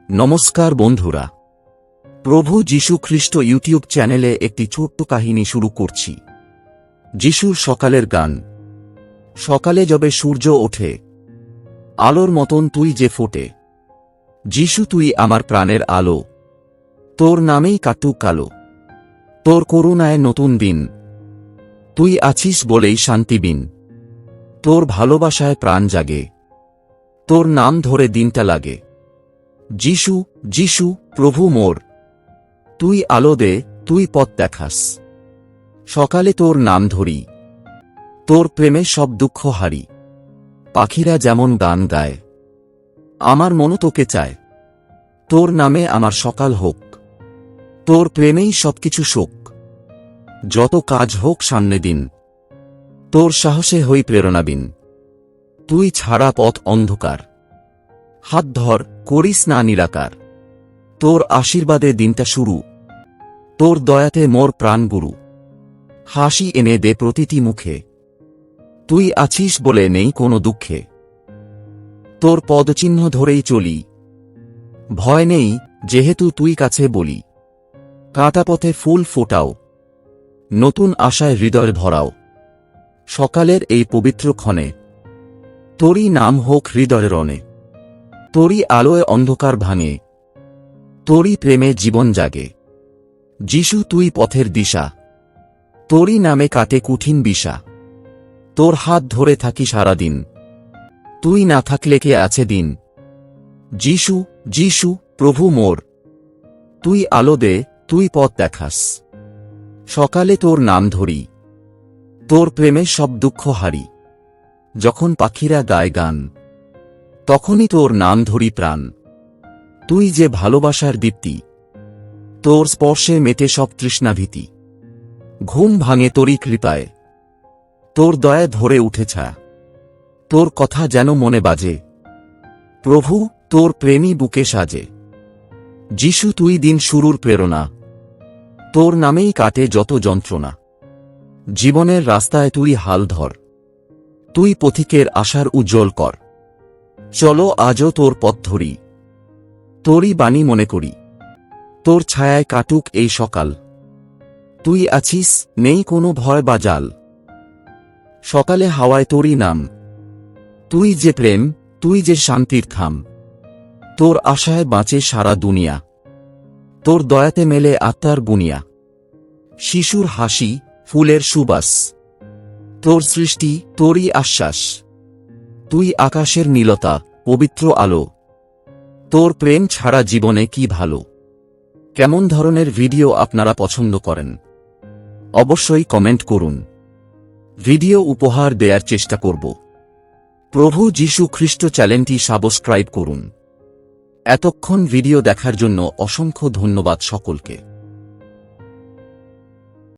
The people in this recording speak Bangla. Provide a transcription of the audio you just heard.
নমস্কার বন্ধুরা, প্রভু যীশু খ্রিস্ট ইউটিউব চ্যানেলে একটি ছোট্ট কাহিনী শুরু করছি। যিশুর সকালের গান। সকালে যবে সূর্য ওঠে, আলোর মতন তুই যে ফোটে, যিশু তুই আমার প্রাণের আলো, তোর নামেই কাটুক কালো, তোর করুণায় নতুন দিন, তুই আছিস বলেই শান্তি বিন, তোর ভালোবাসায় প্রাণ জাগে, তোর নাম ধরে দিনটা লাগে। যিশু, যিশু, প্রভু মোর, তুই আলো দে, তুই পথ দেখাস, সকালে তোর নাম ধরি, তোর প্রেমে সব দুঃখ হারি। পাখিরা যেমন গান গায়, আমার মনও তোকে চায়, তোর নামে আমার সকাল হোক, তোর প্রেমেই সবকিছু শোক। যত কাজ হোক সামনে দিন, তোর সাহসে হই প্রেরণাবিন, তুই ছাড়া পথ অন্ধকার, হাত ধর, করিস না নিরাকার, তোর আশীর্বাদে দিনটা শুরু, তোর দয়াতে মোর প্রাণ গুরু। হাসি এনে দে প্রতিটি মুখে, তুই আছিস বলে নেই কোনো দুঃখে, তোর পদচিহ্ন ধরেই চলি, ভয় নেই যেহেতু তুই কাছে বলি। কাঁটা পথে ফুল ফোটাও, নতুন আশায় হৃদয় ভরাও, সকালের এই পবিত্র ক্ষণে, তোরই নাম হোক হৃদয়ের রণে, তোরই আলোয় অন্ধকার ভাঙে, তোরই প্রেমে জীবন জাগে। যিশু তুই পথের দিশা, তোরই নামে কাটে কঠিন বিষা, তোর হাত ধরে থাকি সারাদিন, তুই না থাকলে কে আছে দিন। যিশু, যিশু, প্রভু মোর, তুই আলো দে, তুই পথ দেখাস, সকালে তোর নাম ধরি, তোর প্রেমে সব দুঃখ হারি। যখন পাখিরা গায় গান, তখনই তোর নাম ধরি প্রাণ, তুই যে ভালোবাসার দীপ্তি, তোর স্পর্শে মেটে সব তৃষ্ণাভীতি। ঘুম ভাঙে তোরই কৃপায়, তোর দয়ায় ধরে উঠেছা, তোর কথা যেন মনে বাজে, প্রভু তোর প্রেমী বুকে সাজে। যিশু তুই দিন শুরুর প্রেরণা, তোর নামেই কাটে যত যন্ত্রণা। জীবনের রাস্তায় তুই হাল ধর, তুই পথিকের আশার উজ্জ্বল কর। চলো আজও তোর পথ ধরি, তোরই বাণী মনে করি, তোর ছায়ায় কাটুক এই সকাল, তুই আছিস নেই কোনো ভয় বা জাল। সকালে হাওয়ায় তোরই নাম, তুই যে প্রেম, তুই যে শান্তির থাম, তোর আশায় বাঁচে সারা দুনিয়া, তোর দয়াতে মেলে আত্মার বুনিয়া। শিশুর হাসি, ফুলের সুবাস, তোর সৃষ্টি, তোরই আশ্বাস, তুই আকাশের নীলতা, পবিত্র আলো, তোর প্রেম ছাড়া জীবনে কি ভালো। কেমন ধরনের ভিডিও আপনারা পছন্দ করেন অবশ্যই কমেন্ট করুন, ভিডিও উপহার দেওয়ার চেষ্টা করব। প্রভু যীশু খ্রিস্ট চ্যানেলটি সাবস্ক্রাইব করুন। এতক্ষণ ভিডিও দেখার জন্য অসংখ্য ধন্যবাদ সকলকে।